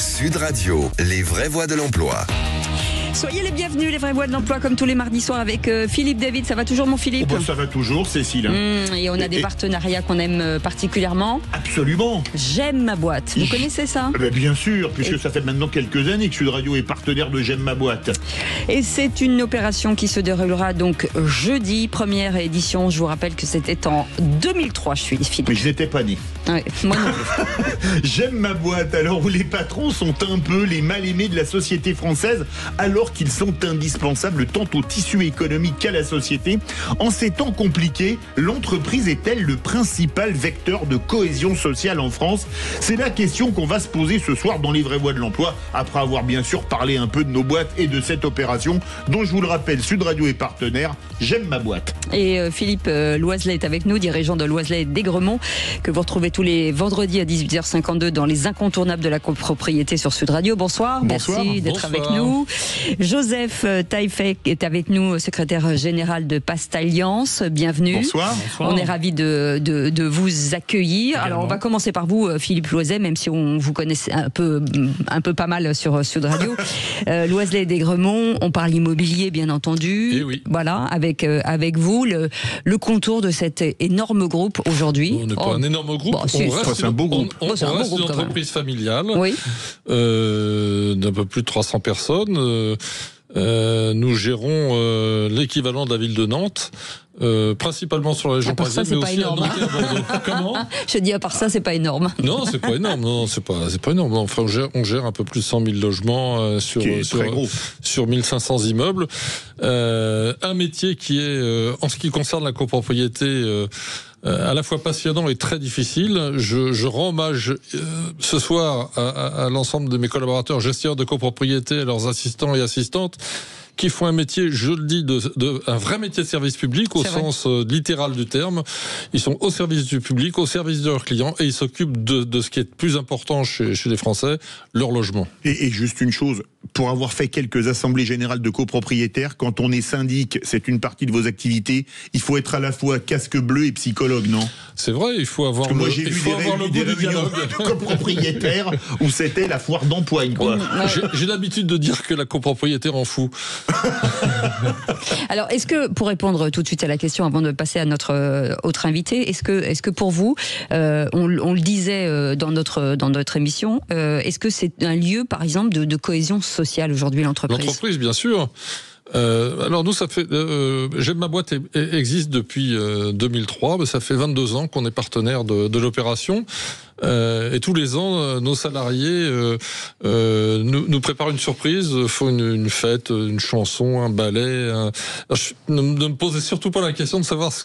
Sud Radio, les vraies voix de l'emploi. Soyez les bienvenus, les vraies voix de l'emploi, comme tous les mardis soirs avec Philippe David. Ça va toujours, mon Philippe? Ça va toujours, Cécile. Et on a des partenariats qu'on aime particulièrement. Absolument. J'aime ma boîte. Vous connaissez ça? Bien sûr, puisque ça fait maintenant quelques années que Sud Radio est partenaire de J'aime ma boîte. Et c'est une opération qui se déroulera donc jeudi, première édition. Je vous rappelle que c'était en 2003, je suis Philippe. Mais je n'étais pas né. Ouais, moi non plus. J'aime ma boîte, alors où les patrons sont un peu les mal-aimés de la société française, alors qu'ils sont indispensables tant au tissu économique qu'à la société. En ces temps compliqués, l'entreprise est-elle le principal vecteur de cohésion sociale en France? C'est la question qu'on va se poser ce soir dans les vraies voix de l'emploi, après avoir bien sûr parlé un peu de nos boîtes et de cette opération, dont je vous le rappelle, Sud Radio est partenaire. J'aime ma boîte. Et Philippe Loiselet est avec nous, dirigeant de Loiselet d'Aigremont, que vous retrouvez tous les vendredis à 18h52 dans les incontournables de la copropriété sur Sud Radio. Bonsoir. Merci d'être avec nous. Joseph Taïfek est avec nous, secrétaire général de Pastalliance. Bienvenue. Bonsoir. On est ravis de vous accueillir. Également. Alors on va commencer par vous, Philippe Loiselet, même si on vous connaissait un peu pas mal sur Sud Radio. Loiselet d'Aigremont, on parle immobilier bien entendu. Et oui. Voilà, avec vous, le contour de cet énorme groupe aujourd'hui. On n'est pas un énorme groupe. C'est un beau groupe. On reste une entreprise familiale, oui. d'un peu plus de 300 personnes. Nous gérons l'équivalent de la ville de Nantes, principalement sur la région parisienne, mais aussi à Nantes et à Bordeaux. Comment? Je dis à part ça, c'est pas énorme. Non, c'est pas énorme. Non, c'est pas énorme. Enfin, on gère un peu plus de 100 000 logements sur 1500 immeubles. Un métier qui est, en ce qui concerne la copropriété, à la fois passionnant et très difficile. Je rends hommage ce soir à l'ensemble de mes collaborateurs gestionnaires de copropriété, à leurs assistants et assistantes, qui font un métier, je le dis, un vrai métier de service public au sens littéral du terme. Ils sont au service du public, au service de leurs clients, et ils s'occupent de ce qui est le plus important chez les Français, leur logement. Et juste une chose, pour avoir fait quelques assemblées générales de copropriétaires, quand on est syndic, c'est une partie de vos activités, il faut être à la fois casque bleu et psychologue, non? C'est vrai, il faut avoir moi j'ai vu des réunions de copropriétaires où c'était la foire d'empoigne, quoi. J'ai l'habitude de dire que la copropriété rend fou. Alors, est-ce que, pour répondre tout de suite à la question avant de passer à notre autre invité, est-ce que pour vous, on le disait dans notre émission, est-ce que c'est un lieu, par exemple, de cohésion sociale aujourd'hui, l'entreprise? L'entreprise, bien sûr. Alors nous, ça fait J'aime ma boîte existe depuis 2003, mais ça fait 22 ans qu'on est partenaire de l'opération. Et tous les ans, nos salariés nous préparent une surprise, font une fête, une chanson, un ballet. Ne me posez surtout pas la question de savoir ce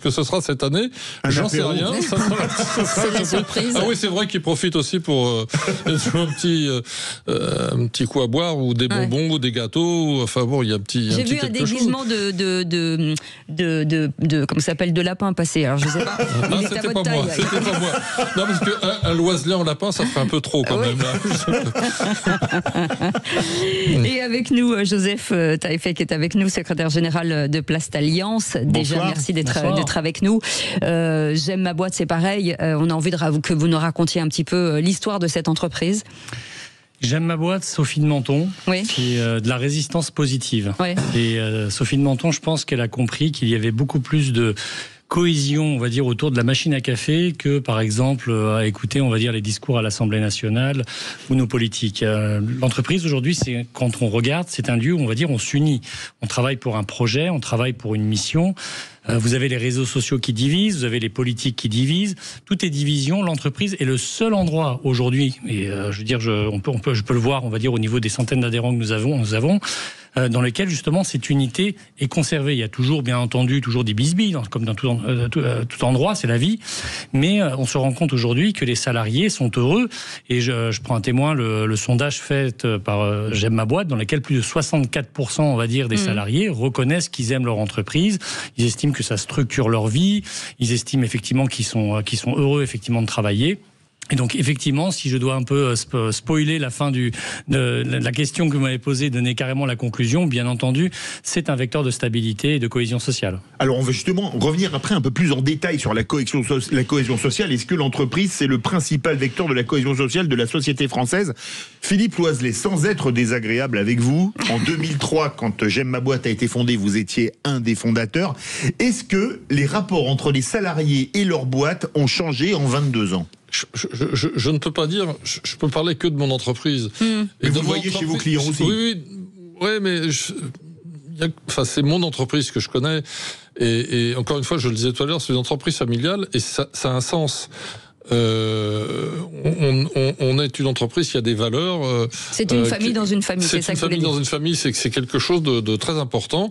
que ce sera cette année. J'en sais rien. C'est la surprise. Ah oui, c'est vrai qu'ils profitent aussi pour un petit coup à boire ou des bonbons ou des gâteaux. Enfin bon, il y a un petit. J'ai vu un déguisement de comment ça s'appelle, de lapin passer. Alors je sais pas. Non, c'était pas moi. C'était pas moi. Non, parce que un Loiselet en lapin, ça fait un peu trop quand même. Et avec nous, Joseph Taïfek qui est avec nous, secrétaire général de Pastalance. Déjà, merci d'être avec nous. J'aime ma boîte, c'est pareil. On a envie que vous nous racontiez un petit peu l'histoire de cette entreprise. J'aime ma boîte, Sophie de Menton, oui. Qui est de la résistance positive. Oui. Et Sophie de Menton, je pense qu'elle a compris qu'il y avait beaucoup plus de cohésion, on va dire, autour de la machine à café que, par exemple, à écouter, on va dire, les discours à l'Assemblée nationale ou nos politiques. L'entreprise, aujourd'hui, quand on regarde, c'est un lieu où, on va dire, on s'unit. On travaille pour un projet, on travaille pour une mission. Vous avez les réseaux sociaux qui divisent, vous avez les politiques qui divisent. Tout est division. L'entreprise est le seul endroit aujourd'hui, et je veux dire, je peux le voir, on va dire, au niveau des centaines d'adhérents que nous avons, dans lequel justement cette unité est conservée. Il y a toujours, bien entendu, toujours des bisbilles, comme dans tout endroit, c'est la vie. Mais on se rend compte aujourd'hui que les salariés sont heureux. Et je prends un témoin, le sondage fait par J'aime ma boîte, dans lequel plus de 64%, on va dire, des salariés reconnaissent qu'ils aiment leur entreprise. Ils estiment que ça structure leur vie. Ils estiment effectivement qu'ils sont heureux effectivement de travailler. Et donc effectivement, si je dois un peu spoiler la fin de la question que vous m'avez posée, donner carrément la conclusion, bien entendu, c'est un vecteur de stabilité et de cohésion sociale. Alors on va justement revenir après un peu plus en détail sur la cohésion sociale. Est-ce que l'entreprise, c'est le principal vecteur de la cohésion sociale de la société française ? Philippe Loiselet, sans être désagréable avec vous, en 2003, quand J'aime ma boîte a été fondée, vous étiez un des fondateurs. Est-ce que les rapports entre les salariés et leur boîte ont changé en 22 ans ? Je ne peux pas dire, je peux parler que de mon entreprise. Et vous le voyez chez vos clients aussi. Oui, mais c'est mon entreprise que je connais. Et encore une fois, je le disais tout à l'heure, c'est une entreprise familiale et ça a un sens. On est une entreprise qui a des valeurs. C'est une famille dans une famille. C'est ça une famille dans une famille, c'est quelque chose de très important.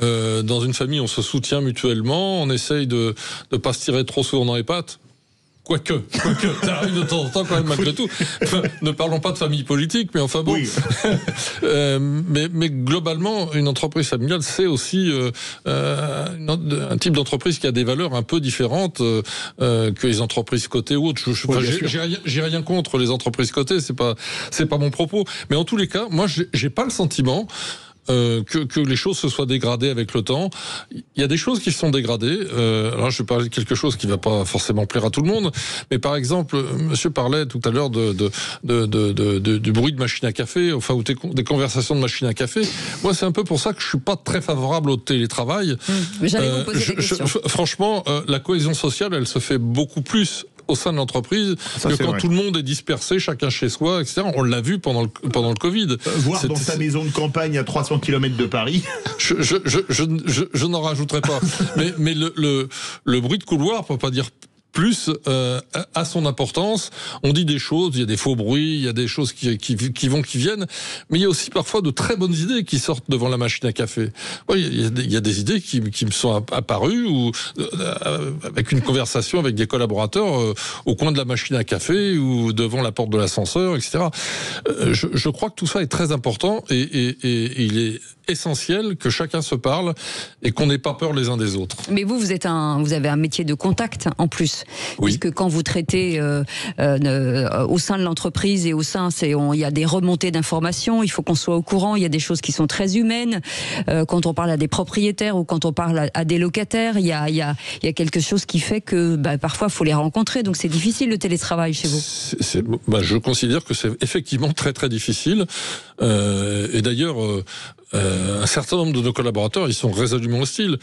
Dans une famille, on se soutient mutuellement, on essaye de pas se tirer trop souvent dans les pattes. Quoique, ça arrive de temps en temps quand même malgré tout. Enfin, ne parlons pas de famille politique, mais enfin bon. Oui. mais globalement, une entreprise familiale, c'est aussi un type d'entreprise qui a des valeurs un peu différentes que les entreprises cotées ou autres. J'ai rien contre les entreprises cotées, c'est pas mon propos. Mais en tous les cas, moi, j'ai pas le sentiment que les choses se soient dégradées avec le temps. Il y a des choses qui se sont dégradées. Alors je vais parler de quelque chose qui va pas forcément plaire à tout le monde, mais par exemple, monsieur parlait tout à l'heure du bruit de machine à café, enfin, ou des conversations de machine à café. Moi, c'est un peu pour ça que je suis pas très favorable au télétravail. J'allais vous poser des questions. Franchement, la cohésion sociale, elle se fait beaucoup plus au sein de l'entreprise que quand tout le monde est dispersé, chacun chez soi, etc. On l'a vu pendant le Covid. Voir dans sa maison de campagne à 300 km de Paris. Je n'en rajouterai pas. mais le bruit de couloir, pour pas dire plus, a son importance. On dit des choses, il y a des faux bruits, il y a des choses qui vont, qui viennent, mais il y a aussi parfois de très bonnes idées qui sortent devant la machine à café. Ouais, il y a des idées qui me sont apparues ou avec une conversation avec des collaborateurs au coin de la machine à café ou devant la porte de l'ascenseur, etc. Je crois que tout ça est très important et il est essentiel que chacun se parle et qu'on n'ait pas peur les uns des autres. Mais vous avez un métier de contact en plus. Oui. Puisque quand vous traitez au sein de l'entreprise et il y a des remontées d'informations, il faut qu'on soit au courant, il y a des choses qui sont très humaines. Quand on parle à des propriétaires ou quand on parle à des locataires, il y a quelque chose qui fait que parfois il faut les rencontrer. Donc c'est difficile le télétravail chez vous. Je considère que c'est effectivement très très difficile. Et d'ailleurs, un certain nombre de nos collaborateurs, ils sont résolument hostiles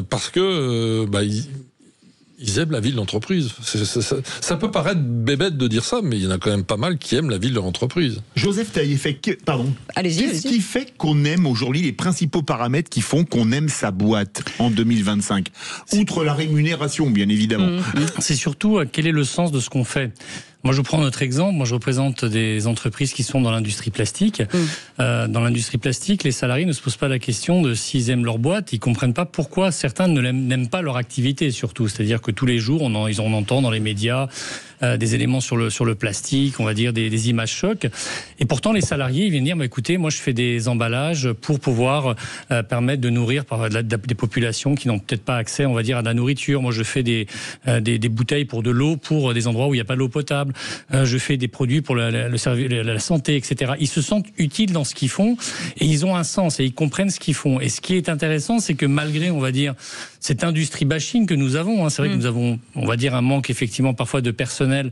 parce que ils aiment la vie de l'entreprise. Ça peut paraître bébête de dire ça, mais il y en a quand même pas mal qui aiment la vie de leur entreprise. Joseph Taillefer, pardon. Allez-y. Qu'est-ce qui fait qu'on aime aujourd'hui les principaux paramètres qui font qu'on aime sa boîte en 2025 ? Outre la rémunération, bien évidemment. C'est surtout quel est le sens de ce qu'on fait. Moi, je prends notre exemple. Moi, je représente des entreprises qui sont dans l'industrie plastique. Dans l'industrie plastique, les salariés ne se posent pas la question de s'ils aiment leur boîte. Ils comprennent pas pourquoi certains n'aiment pas leur activité, surtout. C'est-à-dire que tous les jours, on entend dans les médias des éléments sur le plastique, on va dire des images chocs. Et pourtant, les salariés, ils viennent dire, écoutez, moi, je fais des emballages pour pouvoir permettre de nourrir des populations qui n'ont peut-être pas accès, on va dire, à de la nourriture. Moi, je fais des bouteilles pour de l'eau pour des endroits où il n'y a pas d'eau potable. Je fais des produits pour la santé, etc. Ils se sentent utiles dans ce qu'ils font et ils ont un sens et ils comprennent ce qu'ils font. Et ce qui est intéressant, c'est que malgré, on va dire, cette industrie bashing que nous avons, c'est vrai que nous avons, on va dire, un manque effectivement parfois de personnel,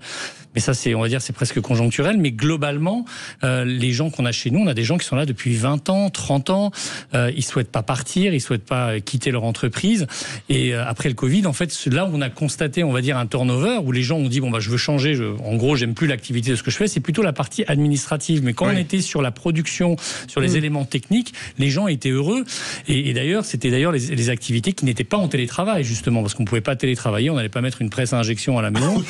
mais ça c'est presque conjoncturel, mais globalement, les gens qu'on a chez nous, on a des gens qui sont là depuis 20 ans, 30 ans, ils souhaitent pas partir, ils souhaitent pas quitter leur entreprise, et après le Covid, en fait, là où on a constaté, on va dire, un turnover, où les gens ont dit, je veux changer, en gros, j'aime plus l'activité de ce que je fais, c'est plutôt la partie administrative, mais quand on était sur la production, sur les éléments techniques, les gens étaient heureux, et d'ailleurs, c'était les activités qui n'étaient pas en télétravail, justement, parce qu'on pouvait pas télétravailler, on n'allait pas mettre une presse à injection à la maison.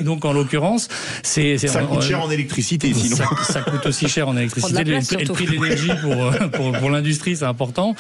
Donc, en l'occurrence, ça coûte cher en électricité, sinon. Ça coûte aussi cher en électricité. Le prix de l'énergie pour l'industrie, c'est important.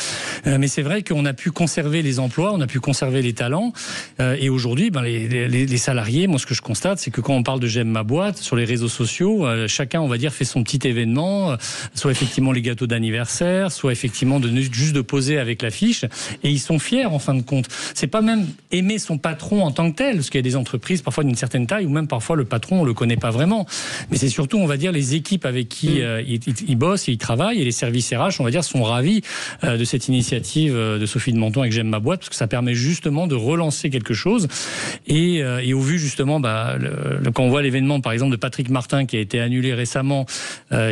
Mais c'est vrai qu'on a pu conserver les emplois, on a pu conserver les talents. Et aujourd'hui, les salariés, moi, ce que je constate, c'est que quand on parle de J'aime ma boîte, sur les réseaux sociaux, chacun, on va dire, fait son petit événement, soit effectivement les gâteaux d'anniversaire, soit effectivement juste de poser avec l'affiche. Et ils sont fiers, en fin de compte. C'est pas même aimer son patron en tant que tel, parce qu'il y a des entreprises, parfois d'une certaine moyenne taille, ou même parfois le patron, on le connaît pas vraiment. Mais c'est surtout, on va dire, les équipes avec qui ils bossent et ils travaillent, et les services RH, on va dire, sont ravis de cette initiative de Sophie de Menton avec J'aime ma boîte, parce que ça permet justement de relancer quelque chose. Et au vu justement, quand on voit l'événement par exemple de Patrick Martin qui a été annulé récemment,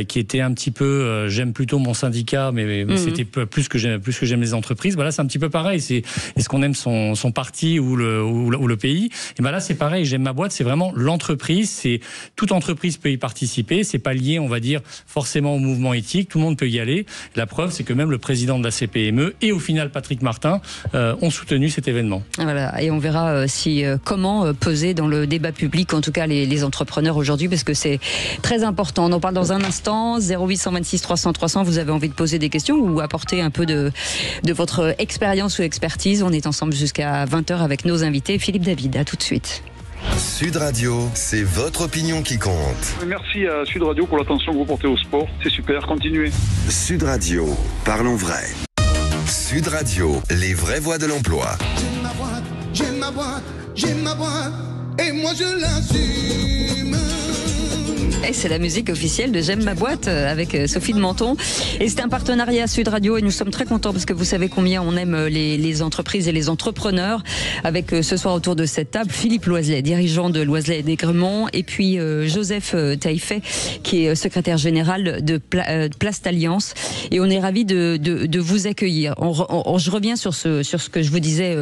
qui était un petit peu j'aime plutôt mon syndicat, mais c'était plus que j'aime les entreprises. Là, c'est un petit peu pareil. Est-ce qu'on aime son parti ou le pays? Et là, c'est pareil. J'aime ma boîte. C'est vraiment l'entreprise. C'est toute entreprise peut y participer. C'est pas lié, on va dire, forcément au mouvement éthique. Tout le monde peut y aller. La preuve, c'est que même le président de la CPME et au final Patrick Martin ont soutenu cet événement. Voilà. Et on verra comment peser dans le débat public, en tout cas les entrepreneurs aujourd'hui, parce que c'est très important. On en parle dans un instant. 0826 300 300. Vous avez envie de poser des questions ou apporter un peu de votre expérience ou expertise. On est ensemble jusqu'à 20h avec nos invités. Philippe David, à tout de suite. Sud Radio, c'est votre opinion qui compte. Merci à Sud Radio pour l'attention que vous portez au sport. C'est super, continuez. Sud Radio, parlons vrai. Sud Radio, les vraies voix de l'emploi. J'aime ma boîte, j'aime ma boîte, j'aime ma boîte, et moi je l'assume. Et c'est la musique officielle de J'aime ma boîte avec Sophie de Menton. Et c'est un partenariat Sud Radio et nous sommes très contents parce que vous savez combien on aime les entreprises et les entrepreneurs. Avec ce soir autour de cette table, Philippe Loiselet, dirigeant de Loiselet et d'Aigremont, et puis Joseph Taillefer, qui est secrétaire général de Plast Alliance. Et on est ravis de vous accueillir. Je reviens sur ce que je vous disais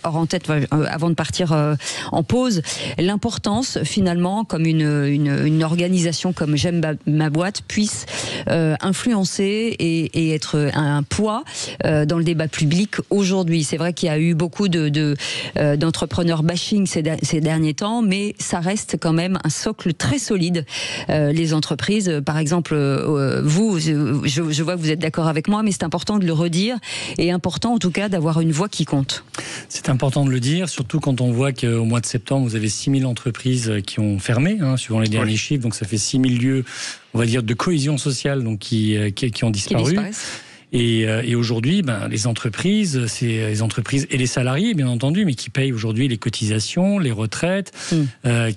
hors en tête avant de partir en pause. L'importance finalement, comme une organisation comme J'aime ma boîte puisse influencer et être un poids dans le débat public aujourd'hui. C'est vrai qu'il y a eu beaucoup d'entrepreneurs bashing ces derniers temps, mais ça reste quand même un socle très solide. Les entreprises, par exemple, vous, je vois que vous êtes d'accord avec moi, mais c'est important de le redire et important en tout cas d'avoir une voix qui compte. C'est important de le dire, surtout quand on voit qu'au mois de septembre, vous avez 6000 entreprises qui ont fermé, suivant les derniers chiffres, donc ça fait 6000 lieux, on va dire, de cohésion sociale donc qui ont disparu. Et aujourd'hui, les entreprises, c'est les entreprises et les salariés, bien entendu, mais qui payent aujourd'hui les cotisations, les retraites,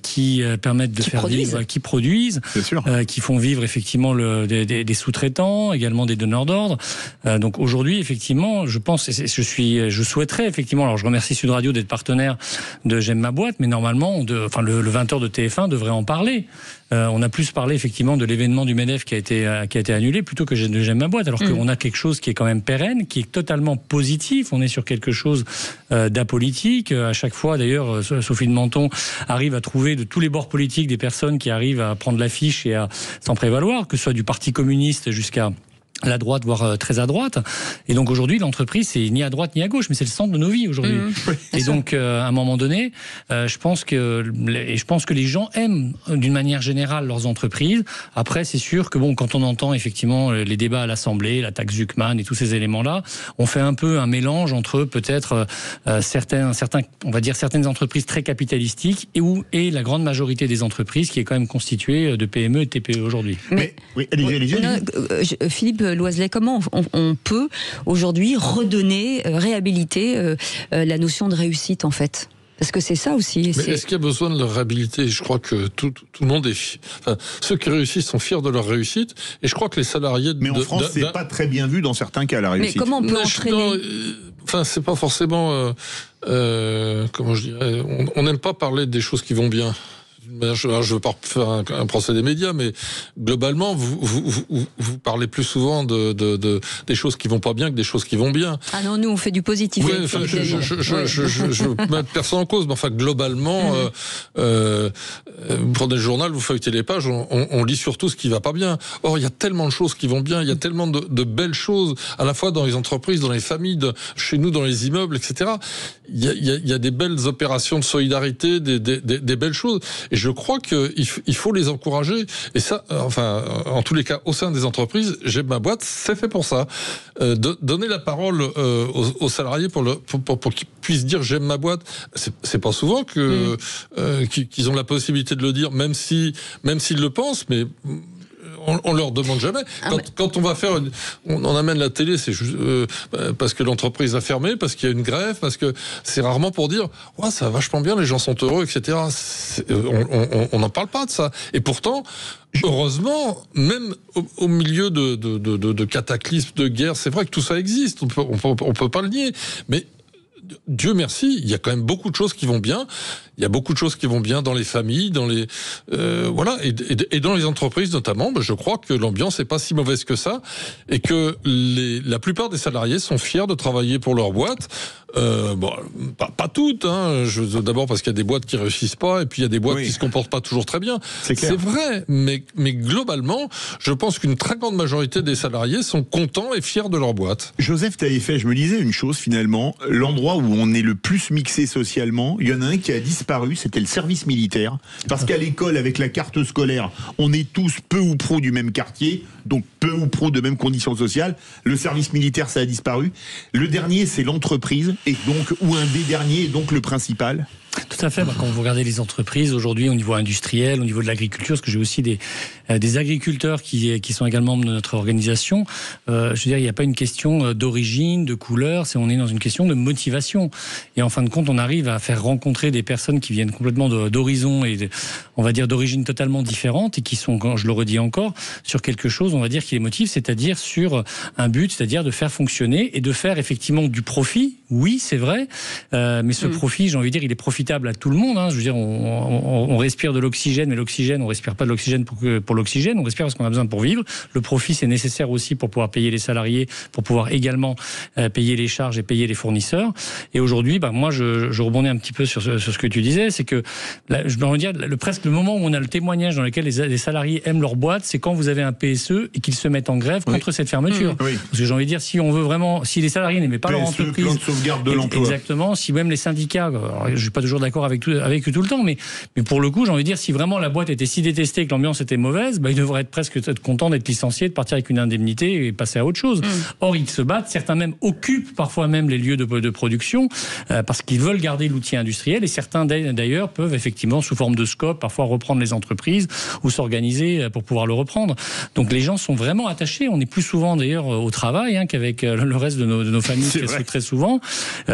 qui permettent de faire vivre, qui produisent, qui font vivre effectivement des sous-traitants, également des donneurs d'ordre. Donc aujourd'hui, effectivement, je pense, je souhaiterais effectivement, alors je remercie Sud Radio d'être partenaire de J'aime ma boîte, mais normalement, le 20h de TF1 devrait en parler. On a plus parlé effectivement de l'événement du MEDEF qui a été annulé plutôt que de J'aime ma boîte, alors qu'on a quelque chose qui est quand même pérenne, qui est totalement positif. On est sur quelque chose d'apolitique. À chaque fois, d'ailleurs, Sophie de Menton arrive à trouver de tous les bords politiques des personnes qui arrivent à prendre l'affiche et à s'en prévaloir, que ce soit du Parti communiste jusqu'à la droite, voire très à droite. Et donc aujourd'hui, l'entreprise, c'est ni à droite ni à gauche, mais c'est le centre de nos vies aujourd'hui. Et donc, à un moment donné, je pense que les gens aiment, d'une manière générale, leurs entreprises. Après, c'est sûr que quand on entend effectivement les débats à l'Assemblée, la taxe Zuckman et tous ces éléments-là, on fait un peu un mélange entre peut-être certaines entreprises très capitalistiques et la grande majorité des entreprises qui est quand même constituée de PME et de TPE aujourd'hui. Mais oui, allez-y. Philippe Loiselet, comment on peut aujourd'hui redonner, réhabiliter la notion de réussite en fait? Parce que c'est ça aussi. Mais est-ce qu'il y a besoin de leur réhabiliter? Je crois que tout le monde est... ceux qui réussissent sont fiers de leur réussite. Et je crois que les salariés... Mais en France, c'est pas très bien vu dans certains cas, la réussite. Mais comment on peut entraîner... c'est pas forcément... comment je dirais... On n'aime pas parler des choses qui vont bien. Je ne veux pas faire un procès des médias, mais globalement, vous parlez plus souvent des choses qui vont pas bien que des choses qui vont bien. Ah non, nous on fait du positif. Oui, je veux mettre personne en cause, mais enfin globalement, vous prenez le journal, vous feuilletez les pages, on lit surtout ce qui va pas bien. Or, il y a tellement de choses qui vont bien, il y a tellement de belles choses, à la fois dans les entreprises, dans les familles, chez nous, dans les immeubles, etc. Il y a des belles opérations de solidarité, des belles choses. Et je crois qu'il faut les encourager. Et ça, en tous les cas, au sein des entreprises, J'aime ma boîte, c'est fait pour ça. Donner la parole aux salariés pour qu'ils puissent dire J'aime ma boîte. C'est pas souvent qu'ils ont la possibilité de le dire, même s'ils le pensent, mais on leur demande jamais. Quand on va faire, on amène la télé, c'est juste parce que l'entreprise a fermé, parce qu'il y a une grève, parce que c'est rarement pour dire ouais, ça va vachement bien, les gens sont heureux, etc. On n'en parle pas de ça. Et pourtant, heureusement, même au milieu de cataclysmes, de guerres, c'est vrai que tout ça existe. On peut pas le nier, mais Dieu merci, il y a quand même beaucoup de choses qui vont bien. Il y a beaucoup de choses qui vont bien dans les familles, dans les voilà, et dans les entreprises notamment. Je crois que l'ambiance n'est pas si mauvaise que ça, et que la plupart des salariés sont fiers de travailler pour leur boîte. Bon, pas toutes. Hein. D'abord parce qu'il y a des boîtes qui réussissent pas, et puis il y a des boîtes qui se comportent pas toujours très bien. C'est vrai, mais globalement, je pense qu'une très grande majorité des salariés sont contents et fiers de leur boîte. Joseph Taillefer, je me disais une chose finalement, l'endroit où on est le plus mixé socialement, il y en a un qui a disparu, c'était le service militaire. Parce qu'à l'école, avec la carte scolaire, on est tous peu ou prou du même quartier, donc peu ou prou de mêmes conditions sociales. Le service militaire, ça a disparu. Le dernier, c'est l'entreprise, et donc, ou un des derniers, et donc le principal. Tout à fait. Quand vous regardez les entreprises aujourd'hui au niveau industriel, au niveau de l'agriculture, parce que j'ai aussi des agriculteurs qui sont également membres de notre organisation. Je veux dire, il n'y a pas une question d'origine, de couleur. On est dans une question de motivation. Et en fin de compte, on arrive à faire rencontrer des personnes qui viennent complètement d'horizons et on va dire d'origines totalement différentes et qui sont, je le redis encore, sur quelque chose, on va dire, qui les motive, c'est-à-dire sur un but, c'est-à-dire de faire fonctionner et de faire effectivement du profit. Oui, c'est vrai, mais ce profit, j'ai envie de dire, il est profitable à tout le monde. Hein. Je veux dire, on respire de l'oxygène, mais l'oxygène, on respire pas de l'oxygène pour l'oxygène, on respire parce qu'on a besoin pour vivre. Le profit, c'est nécessaire aussi pour pouvoir payer les salariés, pour pouvoir également payer les charges et payer les fournisseurs. Et aujourd'hui, moi, je rebondis un petit peu sur ce que tu disais, c'est que je veux dire, presque le moment où on a le témoignage dans lequel les salariés aiment leur boîte, c'est quand vous avez un PSE et qu'ils se mettent en grève contre cette fermeture. Parce que j'ai envie de dire, si on veut vraiment, si les salariés n'aimaient pas leur entreprise, plan de sauvegarde de l'emploi. Exactement. Si même les syndicats, alors, je suis pas toujours d'accord avec eux tout le temps, mais pour le coup, j'ai envie de dire, si vraiment la boîte était si détestée que l'ambiance était mauvaise, ils devraient être contents d'être licenciés, de partir avec une indemnité et passer à autre chose. Or, ils se battent, certains même occupent parfois même les lieux de production parce qu'ils veulent garder l'outil industriel, et certains d'ailleurs peuvent effectivement, sous forme de scope, parfois reprendre les entreprises ou s'organiser pour pouvoir le reprendre. Donc les gens sont vraiment attachés. On est plus souvent d'ailleurs au travail qu'avec le reste de nos familles très souvent,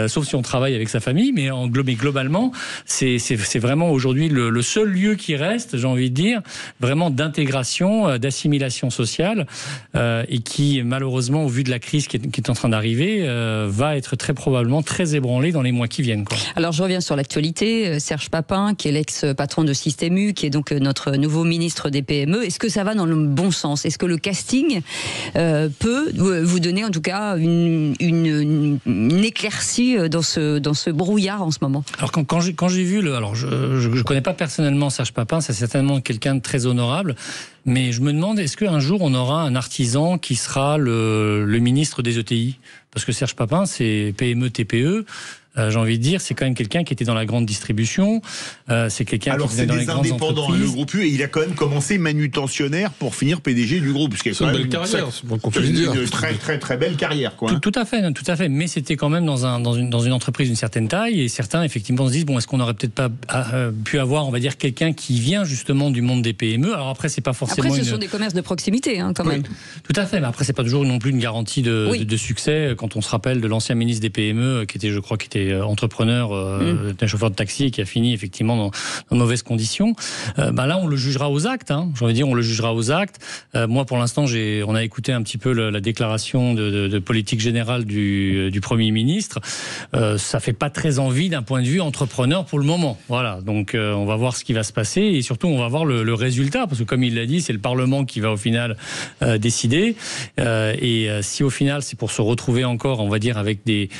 sauf si on travaille avec sa famille, mais globalement, c'est vraiment aujourd'hui le seul lieu qui reste, j'ai envie de dire, vraiment d'intégration, d'assimilation sociale, et qui, malheureusement, au vu de la crise qui est en train d'arriver, va être très probablement très ébranlé dans les mois qui viennent. Alors, je reviens sur l'actualité. Serge Papin, qui est l'ex-patron de Système U, qui est donc notre nouveau ministre des PME, est-ce que ça va dans le bon sens? Est-ce que le casting peut vous donner, en tout cas, une éclaircie dans ce brouillard en ce moment? Alors, quand j'ai vu alors je connais pas personnellement Serge Papin, c'est certainement quelqu'un de très honorable, mais je me demande, est-ce qu'un jour on aura un artisan qui sera le ministre des ETI? Parce que Serge Papin, c'est PME, TPE. J'ai envie de dire, c'est quand même quelqu'un qui était dans la grande distribution. C'est quelqu'un qui était dans les grandes entreprises. Alors, c'est des indépendants, le groupe U, et il a quand même commencé manutentionnaire pour finir PDG du groupe. C'est une belle carrière, c'est bon qu'on puisse dire. Une très belle carrière, quoi. Tout à fait. Mais c'était quand même dans une entreprise d'une certaine taille, et certains, effectivement, se disent, est-ce qu'on n'aurait peut-être pas pu avoir, on va dire, quelqu'un qui vient justement du monde des PME? Alors après, c'est pas forcément. Après, ce sont des commerces de proximité, quand même. Tout à fait. Mais après, c'est pas toujours non plus une garantie de succès. Quand on se rappelle de l'ancien ministre des PME, qui était entrepreneur, un chauffeur de taxi, qui a fini effectivement dans de mauvaises conditions. Là, on le jugera aux actes. J'ai envie de dire, on le jugera aux actes. Moi, pour l'instant, on a écouté un petit peu la déclaration de politique générale du Premier ministre. Ça fait pas très envie d'un point de vue entrepreneur pour le moment. Voilà. Donc, on va voir ce qui va se passer, et surtout, on va voir le résultat, parce que comme il l'a dit, c'est le Parlement qui va au final décider. Et si au final, c'est pour se retrouver encore, on va dire, avec des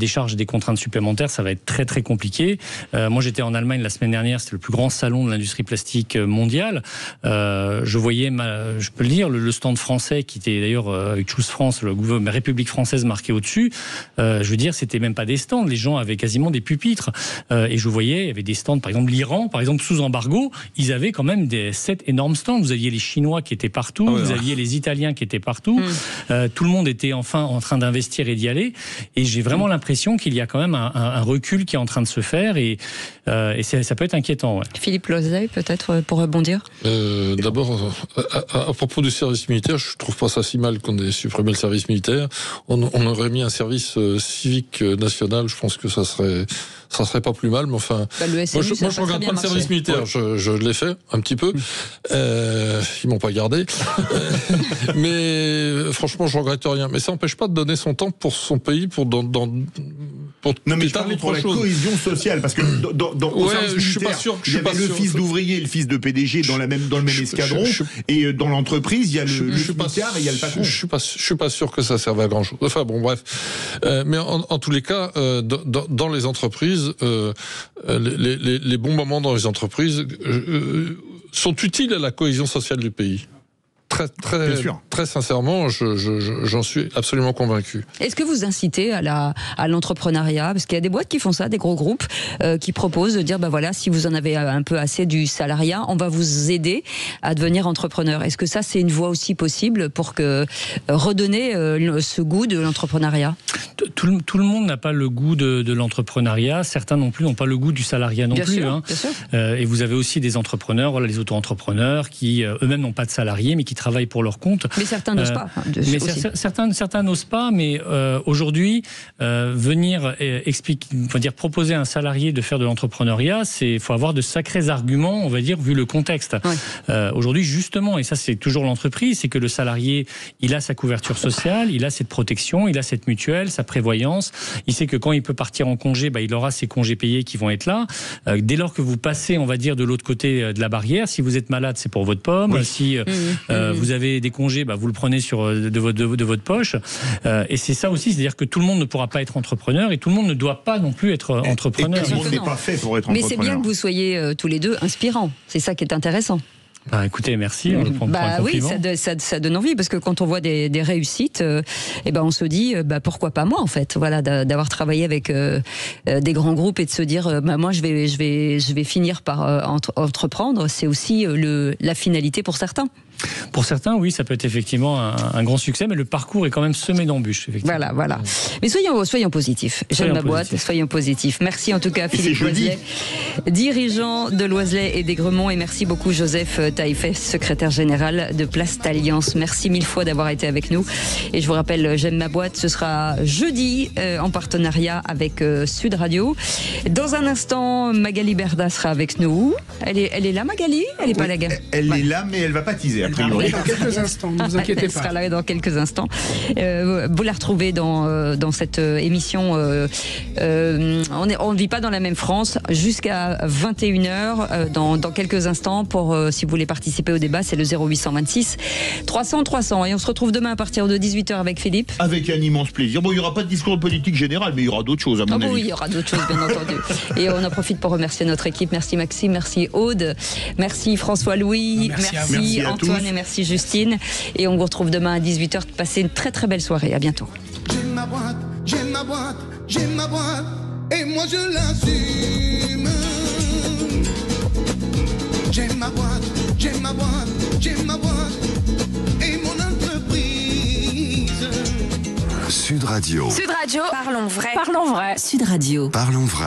charges et des contraintes supplémentaires, ça va être très très compliqué. Moi, j'étais en Allemagne la semaine dernière, c'était le plus grand salon de l'industrie plastique mondiale. Je voyais, je peux le dire, le stand français qui était d'ailleurs avec Choose France, la République française marquée au-dessus. Je veux dire, c'était même pas des stands, les gens avaient quasiment des pupitres. Et je voyais, il y avait des stands, par exemple l'Iran, par exemple sous embargo, ils avaient quand même 7 énormes stands. Vous aviez les Chinois qui étaient partout, vous aviez les Italiens qui étaient partout, tout le monde était enfin en train d'investir et d'y aller, et j'ai vraiment l'impression qu'il y a quand même un recul qui est en train de se faire, et ça peut être inquiétant. Ouais. Philippe Loiselet, peut-être, pour rebondir. D'abord, à propos du service militaire, je trouve pas ça si mal qu'on ait supprimé le service militaire. On aurait mis un service civique national, je pense que ça serait pas plus mal, mais enfin, le SNU, moi je regarde pas le service militaire, je l'ai fait un petit peu, ils m'ont pas gardé, mais franchement je regrette rien, mais ça n'empêche pas de donner son temps pour son pays, pour non mais je parlais pour la cohésion sociale, parce que au service militaire, il y avait le fils d'ouvrier et le fils de PDG dans le même escadron, et dans l'entreprise il y a le smicard et il y a le patron. Je suis pas sûr que ça serve à grand chose. Enfin bon, bref, mais en tous les cas, dans les entreprises, les bons moments dans les entreprises sont utiles à la cohésion sociale du pays. Très sincèrement, j'en suis absolument convaincu. Est-ce que vous incitez à l'entrepreneuriat? Parce qu'il y a des boîtes qui font ça, des gros groupes qui proposent de dire, voilà, si vous en avez un peu assez du salariat, on va vous aider à devenir entrepreneur. Est-ce que ça, c'est une voie aussi possible pour redonner ce goût de l'entrepreneuriat? Tout le monde n'a pas le goût de l'entrepreneuriat. Certains non plus n'ont pas le goût du salariat non plus. Bien sûr. Et vous avez aussi des entrepreneurs, les auto-entrepreneurs, qui eux-mêmes n'ont pas de salariés, mais qui travaillent pour leur compte. Mais certains n'osent pas. Certains n'osent pas, mais aujourd'hui, venir proposer à un salarié de faire de l'entrepreneuriat, il faut avoir de sacrés arguments, on va dire, vu le contexte. Aujourd'hui, justement, et ça c'est toujours l'entreprise, c'est que le salarié, il a sa couverture sociale, il a cette protection, il a cette mutuelle, sa prévoyance, il sait que quand il peut partir en congé, il aura ses congés payés qui vont être là. Dès lors que vous passez, on va dire, de l'autre côté de la barrière, si vous êtes malade, c'est pour votre pomme, si vous avez des congés, vous le prenez de votre poche. Et c'est ça aussi, c'est-à-dire que tout le monde ne pourra pas être entrepreneur et tout le monde ne doit pas non plus être entrepreneur. Tout le monde n'est pas fait pour être entrepreneur. Mais c'est bien que vous soyez tous les deux inspirants. C'est ça qui est intéressant. Écoutez, merci. On le prend pour un compliment. Oui, ça donne envie, parce que quand on voit des réussites, on se dit pourquoi pas moi, en fait, voilà, d'avoir travaillé avec des grands groupes et de se dire moi je vais finir par entreprendre. C'est aussi la finalité pour certains. Pour certains, oui, ça peut être effectivement un grand succès, mais le parcours est quand même semé d'embûches. Voilà. Mais soyons positifs. J'aime ma boîte, soyons positifs. Merci en tout cas Philippe Loiselet, dirigeant de Loiselet et d'Aigremont, et merci beaucoup Joseph Taillefer, secrétaire général de Place d'Alliance. Merci mille fois d'avoir été avec nous. Et je vous rappelle, J'aime ma boîte, ce sera jeudi en partenariat avec Sud Radio. Dans un instant, Magali Berda sera avec nous. Elle est là, Magali? Elle est pas là, gars. Elle est là, mais elle va pas teaser. Dans quelques instants, ne vous inquiétez pas. Elle sera là dans quelques instants. Vous la retrouvez dans cette émission. On ne vit pas dans la même France. Jusqu'à 21h, dans quelques instants, si vous voulez participer au débat, c'est le 0826 300 300. Et on se retrouve demain à partir de 18h avec Philippe. Avec un immense plaisir. Bon, il n'y aura pas de discours politique général, mais il y aura d'autres choses, à mon avis. Oui, il y aura d'autres choses, bien entendu. Et on en profite pour remercier notre équipe. Merci Maxime, merci Aude, merci François-Louis, merci Antoine et merci Justine. Et on vous retrouve demain à 18h. Passez une très très belle soirée. À bientôt. J'aime ma boîte, j'aime ma boîte, j'aime ma boîte, et moi je l'assume. J'aime ma boîte, j'aime ma boîte, j'aime ma boîte, et mon entreprise. Sud Radio. Sud Radio. Parlons vrai. Parlons vrai. Sud Radio. Parlons vrai.